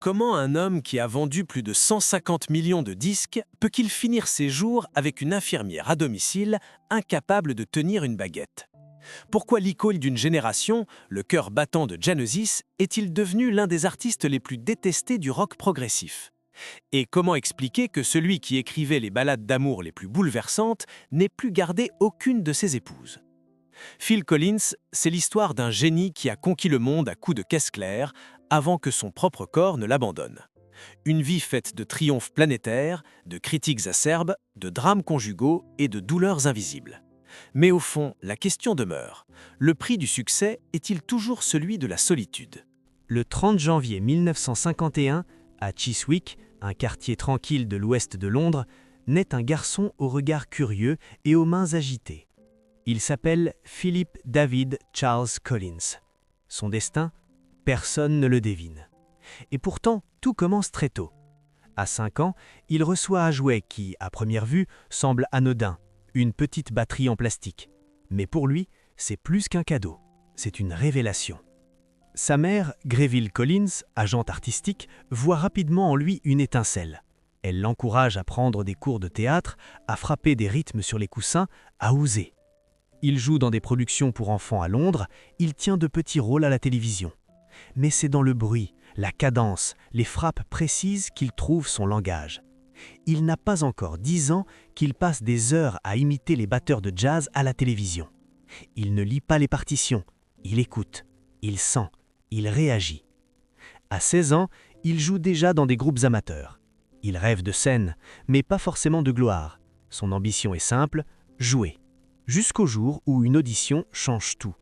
Comment un homme qui a vendu plus de 150 millions de disques peut-il finir ses jours avec une infirmière à domicile incapable de tenir une baguette? Pourquoi l'icône d'une génération, le cœur battant de Genesis, est-il devenu l'un des artistes les plus détestés du rock progressif? Et comment expliquer que celui qui écrivait les ballades d'amour les plus bouleversantes n'ait plus gardé aucune de ses épouses? Phil Collins, c'est l'histoire d'un génie qui a conquis le monde à coups de caisse claire avant que son propre corps ne l'abandonne. Une vie faite de triomphes planétaires, de critiques acerbes, de drames conjugaux et de douleurs invisibles. Mais au fond, la question demeure. Le prix du succès est-il toujours celui de la solitude? Le 30 janvier 1951, à Chiswick, un quartier tranquille de l'ouest de Londres, naît un garçon au regard curieux et aux mains agitées. Il s'appelle Philip David Charles Collins. Son destin, personne ne le devine. Et pourtant, tout commence très tôt. À 5 ans, il reçoit un jouet qui, à première vue, semble anodin, une petite batterie en plastique. Mais pour lui, c'est plus qu'un cadeau, c'est une révélation. Sa mère, Greville Collins, agente artistique, voit rapidement en lui une étincelle. Elle l'encourage à prendre des cours de théâtre, à frapper des rythmes sur les coussins, à oser. Il joue dans des productions pour enfants à Londres, il tient de petits rôles à la télévision. Mais c'est dans le bruit, la cadence, les frappes précises qu'il trouve son langage. Il n'a pas encore 10 ans qu'il passe des heures à imiter les batteurs de jazz à la télévision. Il ne lit pas les partitions, il écoute, il sent, il réagit. À 16 ans, il joue déjà dans des groupes amateurs. Il rêve de scène, mais pas forcément de gloire. Son ambition est simple, jouer. Jusqu'au jour où une audition change tout.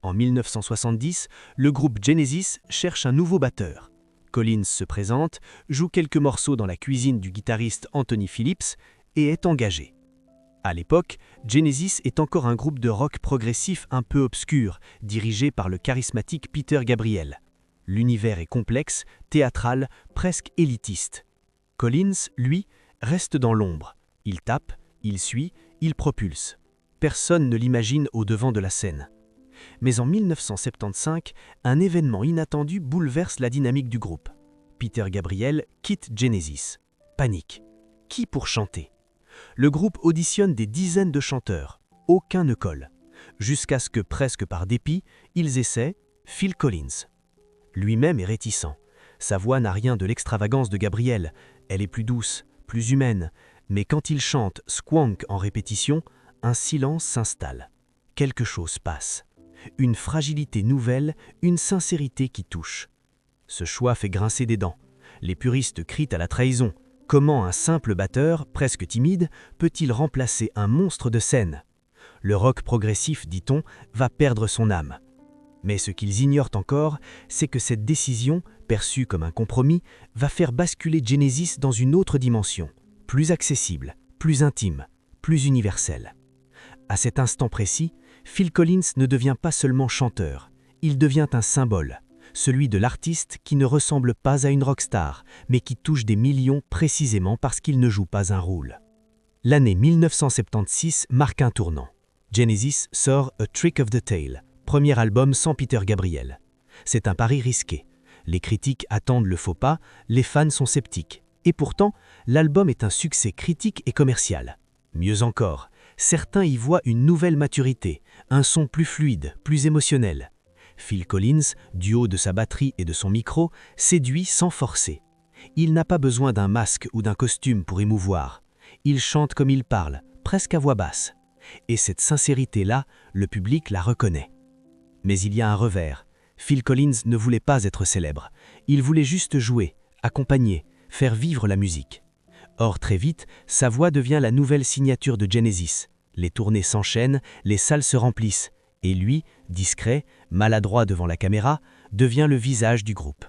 En 1970, le groupe Genesis cherche un nouveau batteur. Collins se présente, joue quelques morceaux dans la cuisine du guitariste Anthony Phillips et est engagé. À l'époque, Genesis est encore un groupe de rock progressif un peu obscur, dirigé par le charismatique Peter Gabriel. L'univers est complexe, théâtral, presque élitiste. Collins, lui, reste dans l'ombre. Il tape, il suit, il propulse. Personne ne l'imagine au devant de la scène. Mais en 1975, un événement inattendu bouleverse la dynamique du groupe. Peter Gabriel quitte Genesis. Panique. Qui pour chanter? Le groupe auditionne des dizaines de chanteurs. Aucun ne colle. Jusqu'à ce que, presque par dépit, ils essaient Phil Collins. Lui-même est réticent. Sa voix n'a rien de l'extravagance de Gabriel. Elle est plus douce, plus humaine. Mais quand il chante Squonk en répétition, un silence s'installe. Quelque chose passe. Une fragilité nouvelle, une sincérité qui touche. Ce choix fait grincer des dents. Les puristes crient à la trahison. Comment un simple batteur, presque timide, peut-il remplacer un monstre de scène? Le rock progressif, dit-on, va perdre son âme. Mais ce qu'ils ignorent encore, c'est que cette décision, perçue comme un compromis, va faire basculer Genesis dans une autre dimension, plus accessible, plus intime, plus universelle. À cet instant précis, Phil Collins ne devient pas seulement chanteur, il devient un symbole, celui de l'artiste qui ne ressemble pas à une rockstar, mais qui touche des millions précisément parce qu'il ne joue pas un rôle. L'année 1976 marque un tournant. Genesis sort A Trick of the Tail, premier album sans Peter Gabriel. C'est un pari risqué. Les critiques attendent le faux pas, les fans sont sceptiques. Et pourtant, l'album est un succès critique et commercial. Mieux encore, certains y voient une nouvelle maturité, un son plus fluide, plus émotionnel. Phil Collins, du haut de sa batterie et de son micro, séduit sans forcer. Il n'a pas besoin d'un masque ou d'un costume pour émouvoir. Il chante comme il parle, presque à voix basse. Et cette sincérité-là, le public la reconnaît. Mais il y a un revers. Phil Collins ne voulait pas être célèbre. Il voulait juste jouer, accompagner, faire vivre la musique. Or, très vite, sa voix devient la nouvelle signature de Genesis. Les tournées s'enchaînent, les salles se remplissent. Et lui, discret, maladroit devant la caméra, devient le visage du groupe.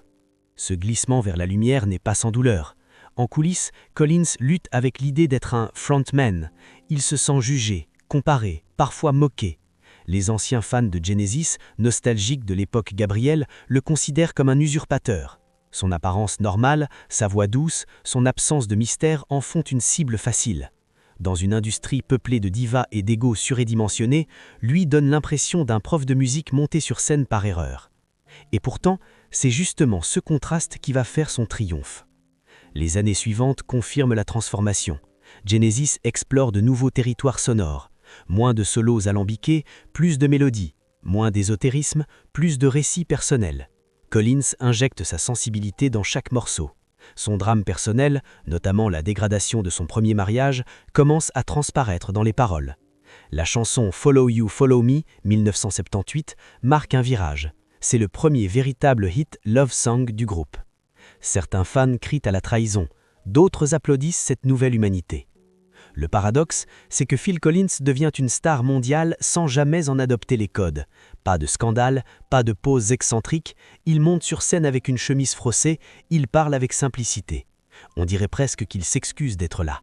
Ce glissement vers la lumière n'est pas sans douleur. En coulisses, Collins lutte avec l'idée d'être un frontman. Il se sent jugé, comparé, parfois moqué. Les anciens fans de Genesis, nostalgiques de l'époque Gabriel, le considèrent comme un usurpateur. Son apparence normale, sa voix douce, son absence de mystère en font une cible facile. Dans une industrie peuplée de divas et d'égos surdimensionnés, lui donne l'impression d'un prof de musique monté sur scène par erreur. Et pourtant, c'est justement ce contraste qui va faire son triomphe. Les années suivantes confirment la transformation. Genesis explore de nouveaux territoires sonores. Moins de solos alambiqués, plus de mélodies. Moins d'ésotérisme, plus de récits personnels. Collins injecte sa sensibilité dans chaque morceau. Son drame personnel, notamment la dégradation de son premier mariage, commence à transparaître dans les paroles. La chanson Follow You, Follow Me, 1978, marque un virage. C'est le premier véritable hit love song du groupe. Certains fans crient à la trahison, d'autres applaudissent cette nouvelle humanité. Le paradoxe, c'est que Phil Collins devient une star mondiale sans jamais en adopter les codes. Pas de scandale, pas de poses excentriques, il monte sur scène avec une chemise frossée, il parle avec simplicité. On dirait presque qu'il s'excuse d'être là.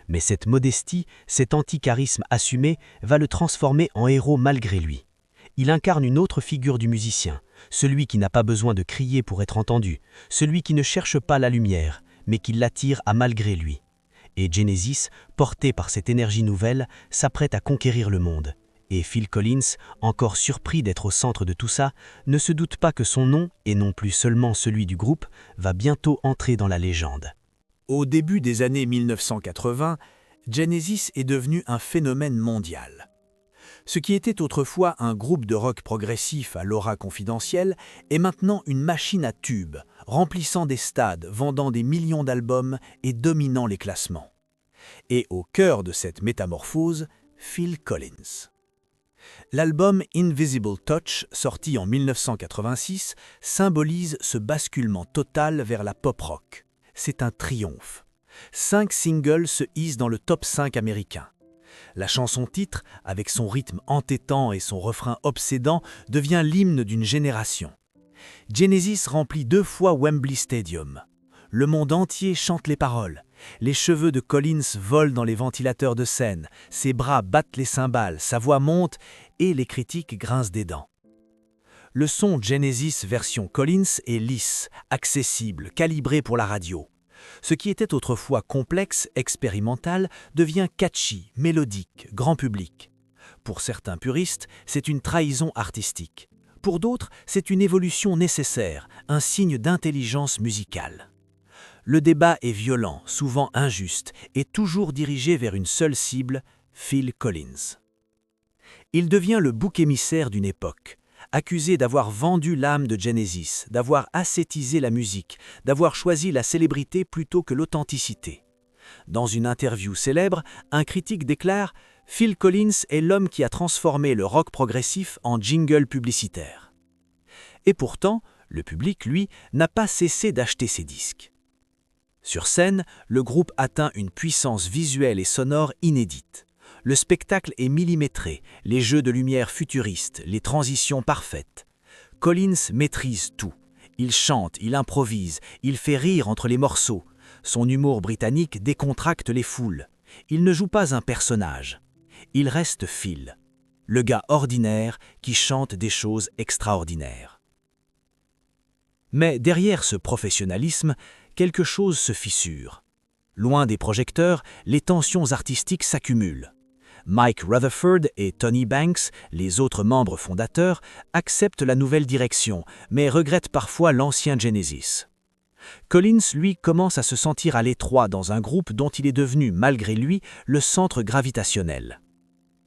Mais cette modestie, cet anti-charisme assumé, va le transformer en héros malgré lui. Il incarne une autre figure du musicien, celui qui n'a pas besoin de crier pour être entendu, celui qui ne cherche pas la lumière, mais qui l'attire à malgré lui. Et Genesis, porté par cette énergie nouvelle, s'apprête à conquérir le monde. Et Phil Collins, encore surpris d'être au centre de tout ça, ne se doute pas que son nom, et non plus seulement celui du groupe, va bientôt entrer dans la légende. Au début des années 1980, Genesis est devenu un phénomène mondial. Ce qui était autrefois un groupe de rock progressif à l'aura confidentielle est maintenant une machine à tubes, remplissant des stades, vendant des millions d'albums et dominant les classements. Et au cœur de cette métamorphose, Phil Collins. L'album Invisible Touch, sorti en 1986, symbolise ce basculement total vers la pop rock. C'est un triomphe. 5 singles se hissent dans le top 5 américain. La chanson-titre, avec son rythme entêtant et son refrain obsédant, devient l'hymne d'une génération. Genesis remplit 2 fois Wembley Stadium. Le monde entier chante les paroles. Les cheveux de Collins volent dans les ventilateurs de scène, ses bras battent les cymbales, sa voix monte et les critiques grincent des dents. Le son Genesis version Collins est lisse, accessible, calibré pour la radio. Ce qui était autrefois complexe, expérimental, devient catchy, mélodique, grand public. Pour certains puristes, c'est une trahison artistique. Pour d'autres, c'est une évolution nécessaire, un signe d'intelligence musicale. Le débat est violent, souvent injuste, et toujours dirigé vers une seule cible, Phil Collins. Il devient le bouc émissaire d'une époque, accusé d'avoir vendu l'âme de Genesis, d'avoir ascétisé la musique, d'avoir choisi la célébrité plutôt que l'authenticité. Dans une interview célèbre, un critique déclare « Phil Collins est l'homme qui a transformé le rock progressif en jingle publicitaire ». Et pourtant, le public, lui, n'a pas cessé d'acheter ses disques. Sur scène, le groupe atteint une puissance visuelle et sonore inédite. Le spectacle est millimétré, les jeux de lumière futuristes, les transitions parfaites. Collins maîtrise tout. Il chante, il improvise, il fait rire entre les morceaux. Son humour britannique décontracte les foules. Il ne joue pas un personnage. Il reste Phil, le gars ordinaire qui chante des choses extraordinaires. Mais derrière ce professionnalisme, quelque chose se fissure. Loin des projecteurs, les tensions artistiques s'accumulent. Mike Rutherford et Tony Banks, les autres membres fondateurs, acceptent la nouvelle direction, mais regrettent parfois l'ancien Genesis. Collins, lui, commence à se sentir à l'étroit dans un groupe dont il est devenu, malgré lui, le centre gravitationnel.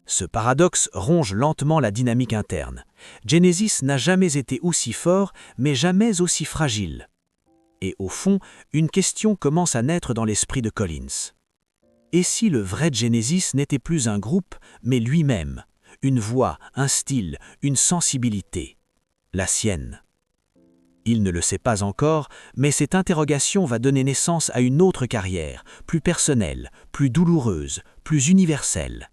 Ce paradoxe ronge lentement la dynamique interne. Genesis n'a jamais été aussi fort, mais jamais aussi fragile. Et au fond, une question commence à naître dans l'esprit de Collins. Et si le vrai Genesis n'était plus un groupe, mais lui-même, une voix, un style, une sensibilité, la sienne? Il ne le sait pas encore, mais cette interrogation va donner naissance à une autre carrière, plus personnelle, plus douloureuse, plus universelle,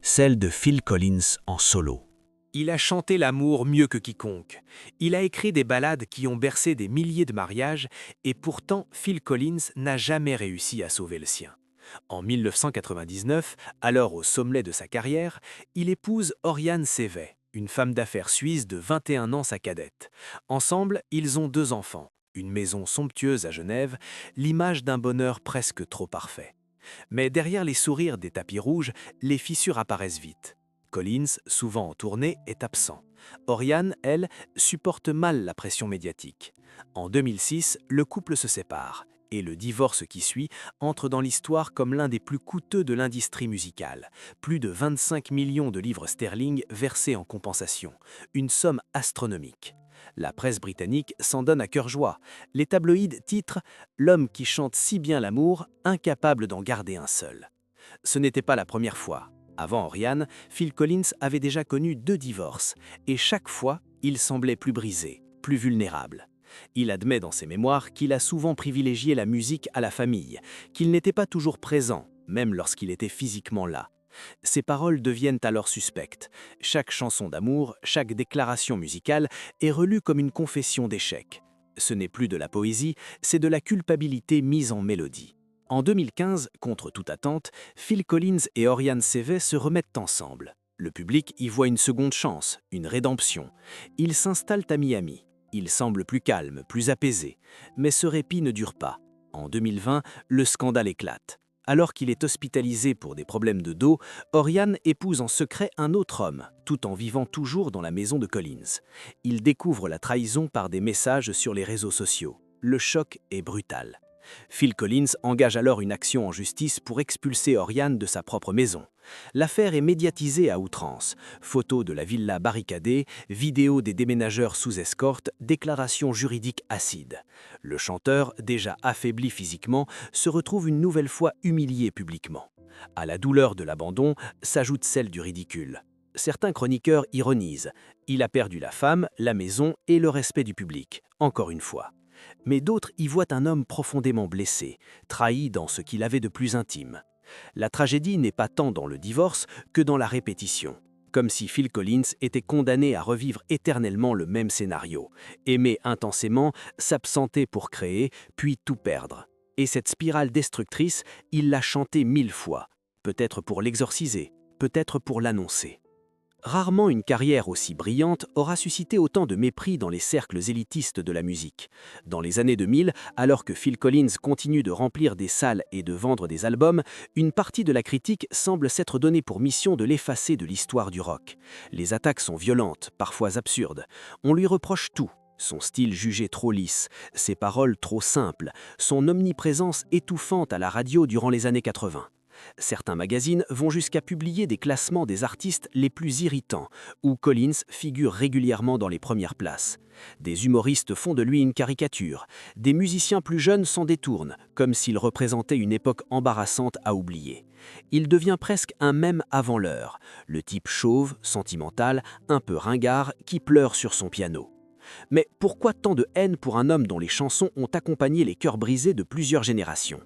celle de Phil Collins en solo. Il a chanté l'amour mieux que quiconque. Il a écrit des ballades qui ont bercé des milliers de mariages, et pourtant Phil Collins n'a jamais réussi à sauver le sien. En 1999, alors au sommet de sa carrière, il épouse Oriane Sevet, une femme d'affaires suisse de 21 ans sa cadette. Ensemble, ils ont 2 enfants, une maison somptueuse à Genève, l'image d'un bonheur presque trop parfait. Mais derrière les sourires des tapis rouges, les fissures apparaissent vite. Collins, souvent en tournée, est absent. Oriane, elle, supporte mal la pression médiatique. En 2006, le couple se sépare et le divorce qui suit entre dans l'histoire comme l'un des plus coûteux de l'industrie musicale. Plus de 25 millions de livres sterling versés en compensation, une somme astronomique. La presse britannique s'en donne à cœur joie. Les tabloïds titrent « L'homme qui chante si bien l'amour, incapable d'en garder un seul ». Ce n'était pas la première fois. Avant Oriane, Phil Collins avait déjà connu 2 divorces, et chaque fois, il semblait plus brisé, plus vulnérable. Il admet dans ses mémoires qu'il a souvent privilégié la musique à la famille, qu'il n'était pas toujours présent, même lorsqu'il était physiquement là. Ses paroles deviennent alors suspectes. Chaque chanson d'amour, chaque déclaration musicale est relue comme une confession d'échec. Ce n'est plus de la poésie, c'est de la culpabilité mise en mélodie. En 2015, contre toute attente, Phil Collins et Oriane Sevet se remettent ensemble. Le public y voit une seconde chance, une rédemption. Ils s'installent à Miami. Il semble plus calme, plus apaisé. Mais ce répit ne dure pas. En 2020, le scandale éclate. Alors qu'il est hospitalisé pour des problèmes de dos, Oriane épouse en secret un autre homme, tout en vivant toujours dans la maison de Collins. Il découvre la trahison par des messages sur les réseaux sociaux. Le choc est brutal. Phil Collins engage alors une action en justice pour expulser Oriane de sa propre maison. L'affaire est médiatisée à outrance. Photos de la villa barricadée, vidéos des déménageurs sous escorte, déclarations juridiques acides. Le chanteur, déjà affaibli physiquement, se retrouve une nouvelle fois humilié publiquement. À la douleur de l'abandon s'ajoute celle du ridicule. Certains chroniqueurs ironisent. Il a perdu la femme, la maison et le respect du public, encore une fois. Mais d'autres y voient un homme profondément blessé, trahi dans ce qu'il avait de plus intime. La tragédie n'est pas tant dans le divorce que dans la répétition, comme si Phil Collins était condamné à revivre éternellement le même scénario, aimer intensément, s'absenter pour créer, puis tout perdre. Et cette spirale destructrice, il l'a chantée 1000 fois, peut-être pour l'exorciser, peut-être pour l'annoncer. Rarement une carrière aussi brillante aura suscité autant de mépris dans les cercles élitistes de la musique. Dans les années 2000, alors que Phil Collins continue de remplir des salles et de vendre des albums, une partie de la critique semble s'être donnée pour mission de l'effacer de l'histoire du rock. Les attaques sont violentes, parfois absurdes. On lui reproche tout. Son style jugé trop lisse, ses paroles trop simples, son omniprésence étouffante à la radio durant les années 80. Certains magazines vont jusqu'à publier des classements des artistes les plus irritants, où Collins figure régulièrement dans les premières places. Des humoristes font de lui une caricature, des musiciens plus jeunes s'en détournent, comme s'il représentait une époque embarrassante à oublier. Il devient presque un mème avant l'heure, le type chauve, sentimental, un peu ringard, qui pleure sur son piano. Mais pourquoi tant de haine pour un homme dont les chansons ont accompagné les cœurs brisés de plusieurs générations ?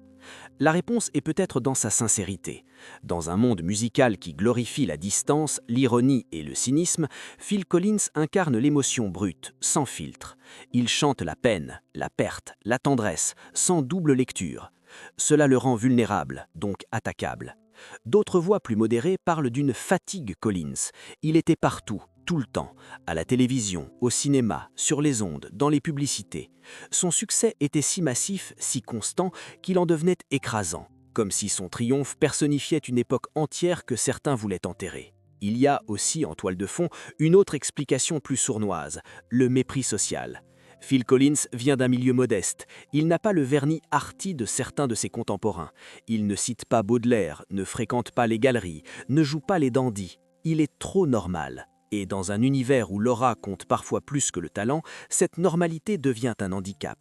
La réponse est peut-être dans sa sincérité. Dans un monde musical qui glorifie la distance, l'ironie et le cynisme, Phil Collins incarne l'émotion brute, sans filtre. Il chante la peine, la perte, la tendresse, sans double lecture. Cela le rend vulnérable, donc attaquable. D'autres voix plus modérées parlent d'une fatigue Collins. Il était partout, tout le temps, à la télévision, au cinéma, sur les ondes, dans les publicités. Son succès était si massif, si constant, qu'il en devenait écrasant, comme si son triomphe personnifiait une époque entière que certains voulaient enterrer. Il y a aussi, en toile de fond, une autre explication plus sournoise, le mépris social. Phil Collins vient d'un milieu modeste. Il n'a pas le vernis arty de certains de ses contemporains. Il ne cite pas Baudelaire, ne fréquente pas les galeries, ne joue pas les dandys. Il est trop normal. Et dans un univers où l'aura compte parfois plus que le talent, cette normalité devient un handicap.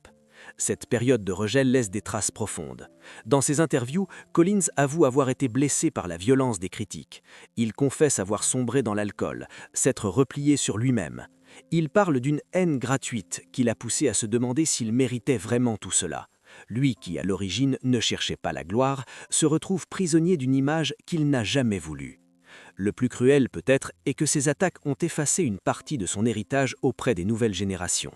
Cette période de rejet laisse des traces profondes. Dans ses interviews, Collins avoue avoir été blessé par la violence des critiques. Il confesse avoir sombré dans l'alcool, s'être replié sur lui-même. Il parle d'une haine gratuite qui l'a poussé à se demander s'il méritait vraiment tout cela. Lui qui, à l'origine, ne cherchait pas la gloire, se retrouve prisonnier d'une image qu'il n'a jamais voulue. Le plus cruel peut-être est que ces attaques ont effacé une partie de son héritage auprès des nouvelles générations.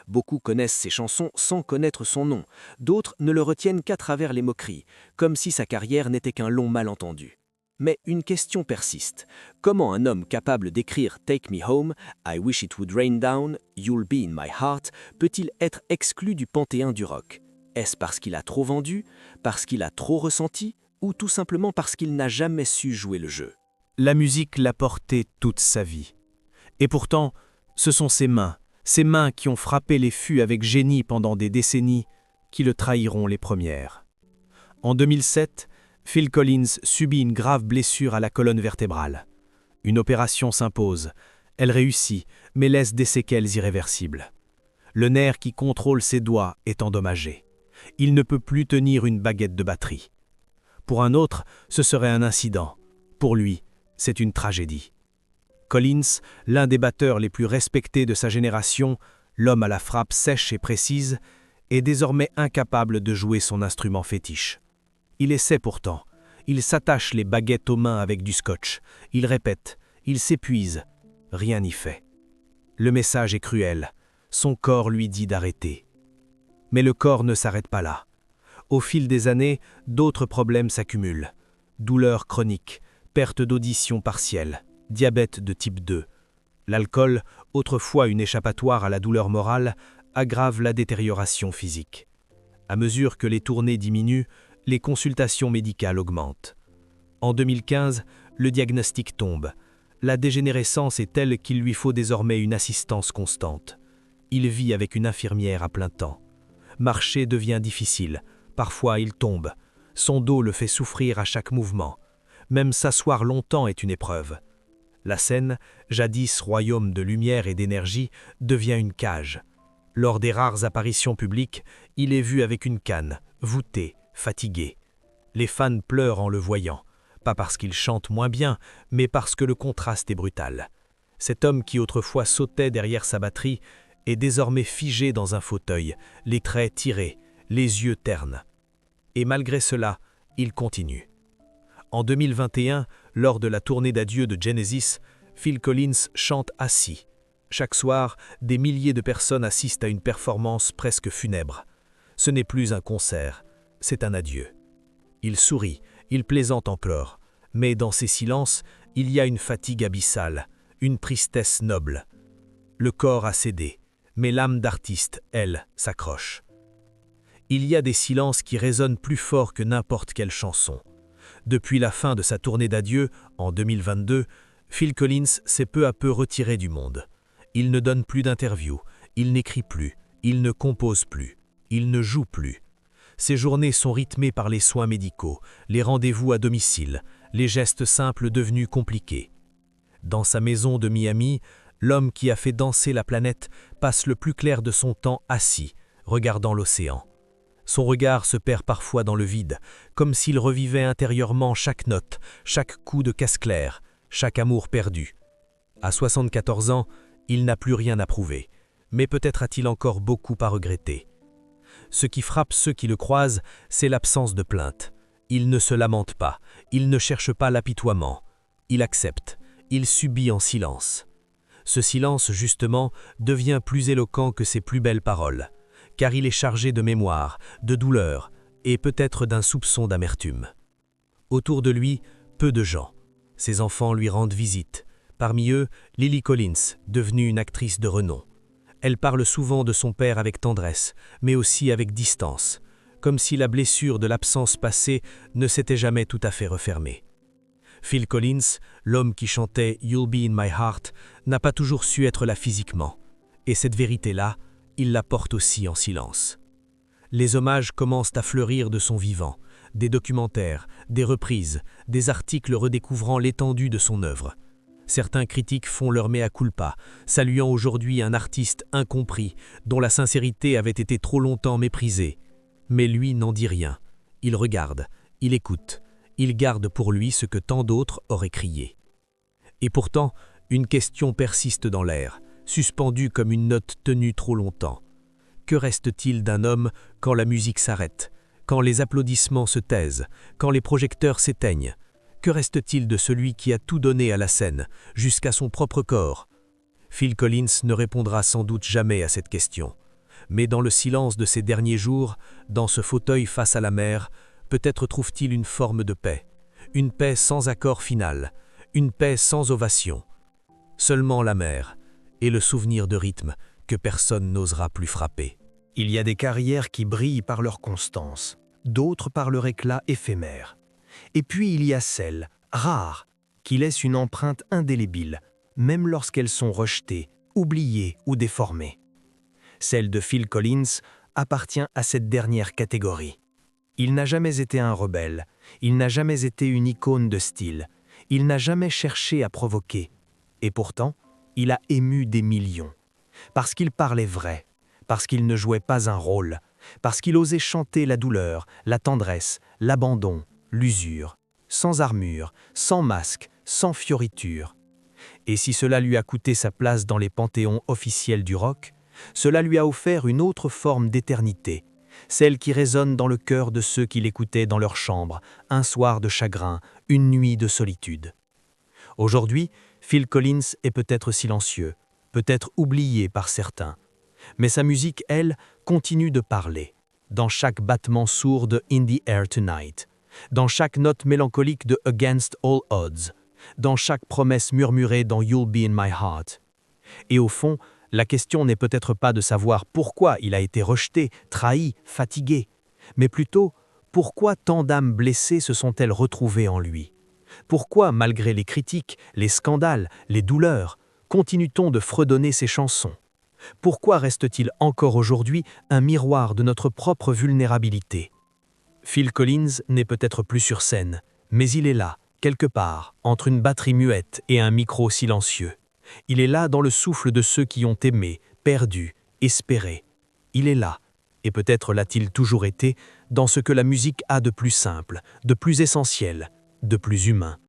Beaucoup connaissent ses chansons sans connaître son nom, d'autres ne le retiennent qu'à travers les moqueries, comme si sa carrière n'était qu'un long malentendu. Mais une question persiste. Comment un homme capable d'écrire « Take me home »,« I wish it would rain down »,« You'll be in my heart » peut-il être exclu du panthéon du rock ? Est-ce parce qu'il a trop vendu, parce qu'il a trop ressenti, ou tout simplement parce qu'il n'a jamais su jouer le jeu ? La musique l'a porté toute sa vie. Et pourtant, ce sont ses mains qui ont frappé les fûts avec génie pendant des décennies, qui le trahiront les premières. En 2007, Phil Collins subit une grave blessure à la colonne vertébrale. Une opération s'impose. Elle réussit, mais laisse des séquelles irréversibles. Le nerf qui contrôle ses doigts est endommagé. Il ne peut plus tenir une baguette de batterie. Pour un autre, ce serait un incident. Pour lui, c'est une tragédie. Collins, l'un des batteurs les plus respectés de sa génération, l'homme à la frappe sèche et précise, est désormais incapable de jouer son instrument fétiche. Il essaie pourtant. Il s'attache les baguettes aux mains avec du scotch. Il répète. Il s'épuise. Rien n'y fait. Le message est cruel. Son corps lui dit d'arrêter. Mais le corps ne s'arrête pas là. Au fil des années, d'autres problèmes s'accumulent. Douleurs chroniques, perte d'audition partielle, diabète de type 2. L'alcool, autrefois une échappatoire à la douleur morale, aggrave la détérioration physique. À mesure que les tournées diminuent, les consultations médicales augmentent. En 2015, le diagnostic tombe. La dégénérescence est telle qu'il lui faut désormais une assistance constante. Il vit avec une infirmière à plein temps. Marcher devient difficile. Parfois, il tombe. Son dos le fait souffrir à chaque mouvement. Même s'asseoir longtemps est une épreuve. La scène, jadis royaume de lumière et d'énergie, devient une cage. Lors des rares apparitions publiques, il est vu avec une canne, voûté, fatigué. Les fans pleurent en le voyant, pas parce qu'il chante moins bien, mais parce que le contraste est brutal. Cet homme qui autrefois sautait derrière sa batterie est désormais figé dans un fauteuil, les traits tirés, les yeux ternes. Et malgré cela, il continue. En 2021, lors de la tournée d'adieu de Genesis, Phil Collins chante assis. Chaque soir, des milliers de personnes assistent à une performance presque funèbre. Ce n'est plus un concert, c'est un adieu. Il sourit, il plaisante en pleurs, mais dans ces silences, il y a une fatigue abyssale, une tristesse noble. Le corps a cédé, mais l'âme d'artiste, elle, s'accroche. Il y a des silences qui résonnent plus fort que n'importe quelle chanson. Depuis la fin de sa tournée d'adieu, en 2022, Phil Collins s'est peu à peu retiré du monde. Il ne donne plus d'interviews, il n'écrit plus, il ne compose plus, il ne joue plus. Ses journées sont rythmées par les soins médicaux, les rendez-vous à domicile, les gestes simples devenus compliqués. Dans sa maison de Miami, l'homme qui a fait danser la planète passe le plus clair de son temps assis, regardant l'océan. Son regard se perd parfois dans le vide, comme s'il revivait intérieurement chaque note, chaque coup de casse-clair, chaque amour perdu. À 74 ans, il n'a plus rien à prouver, mais peut-être a-t-il encore beaucoup à regretter. Ce qui frappe ceux qui le croisent, c'est l'absence de plainte. Il ne se lamente pas, il ne cherche pas l'apitoiement. Il accepte, il subit en silence. Ce silence, justement, devient plus éloquent que ses plus belles paroles, car il est chargé de mémoire, de douleur, et peut-être d'un soupçon d'amertume. Autour de lui, peu de gens. Ses enfants lui rendent visite. Parmi eux, Lily Collins, devenue une actrice de renom. Elle parle souvent de son père avec tendresse, mais aussi avec distance, comme si la blessure de l'absence passée ne s'était jamais tout à fait refermée. Phil Collins, l'homme qui chantait « You'll be in my heart », n'a pas toujours su être là physiquement. Et cette vérité-là, il la porte aussi en silence. Les hommages commencent à fleurir de son vivant, des documentaires, des reprises, des articles redécouvrant l'étendue de son œuvre. Certains critiques font leur mea culpa, saluant aujourd'hui un artiste incompris, dont la sincérité avait été trop longtemps méprisée. Mais lui n'en dit rien. Il regarde, il écoute, il garde pour lui ce que tant d'autres auraient crié. Et pourtant, une question persiste dans l'air, suspendue comme une note tenue trop longtemps. Que reste-t-il d'un homme quand la musique s'arrête, quand les applaudissements se taisent, quand les projecteurs s'éteignent? Que reste-t-il de celui qui a tout donné à la scène, jusqu'à son propre corps? Phil Collins ne répondra sans doute jamais à cette question. Mais dans le silence de ces derniers jours, dans ce fauteuil face à la mer, peut-être trouve-t-il une forme de paix. Une paix sans accord final, une paix sans ovation. Seulement la mer, et le souvenir de rythme que personne n'osera plus frapper. Il y a des carrières qui brillent par leur constance, d'autres par leur éclat éphémère. Et puis il y a celles, rares, qui laissent une empreinte indélébile, même lorsqu'elles sont rejetées, oubliées ou déformées. Celle de Phil Collins appartient à cette dernière catégorie. Il n'a jamais été un rebelle, il n'a jamais été une icône de style, il n'a jamais cherché à provoquer. Et pourtant, il a ému des millions. Parce qu'il parlait vrai, parce qu'il ne jouait pas un rôle, parce qu'il osait chanter la douleur, la tendresse, l'abandon, l'usure, sans armure, sans masque, sans fioriture. Et si cela lui a coûté sa place dans les panthéons officiels du rock, cela lui a offert une autre forme d'éternité, celle qui résonne dans le cœur de ceux qui l'écoutaient dans leur chambre, un soir de chagrin, une nuit de solitude. Aujourd'hui, Phil Collins est peut-être silencieux, peut-être oublié par certains. Mais sa musique, elle, continue de parler, dans chaque battement sourd de In the Air Tonight, dans chaque note mélancolique de Against All Odds, dans chaque promesse murmurée dans You'll Be in My Heart. Et au fond, la question n'est peut-être pas de savoir pourquoi il a été rejeté, trahi, fatigué, mais plutôt pourquoi tant d'âmes blessées se sont-elles retrouvées en lui? Pourquoi, malgré les critiques, les scandales, les douleurs, continue-t-on de fredonner ses chansons? Pourquoi reste-t-il encore aujourd'hui un miroir de notre propre vulnérabilité? Phil Collins n'est peut-être plus sur scène, mais il est là, quelque part, entre une batterie muette et un micro silencieux. Il est là dans le souffle de ceux qui ont aimé, perdu, espéré. Il est là, et peut-être l'a-t-il toujours été, dans ce que la musique a de plus simple, de plus essentiel, de plus humain.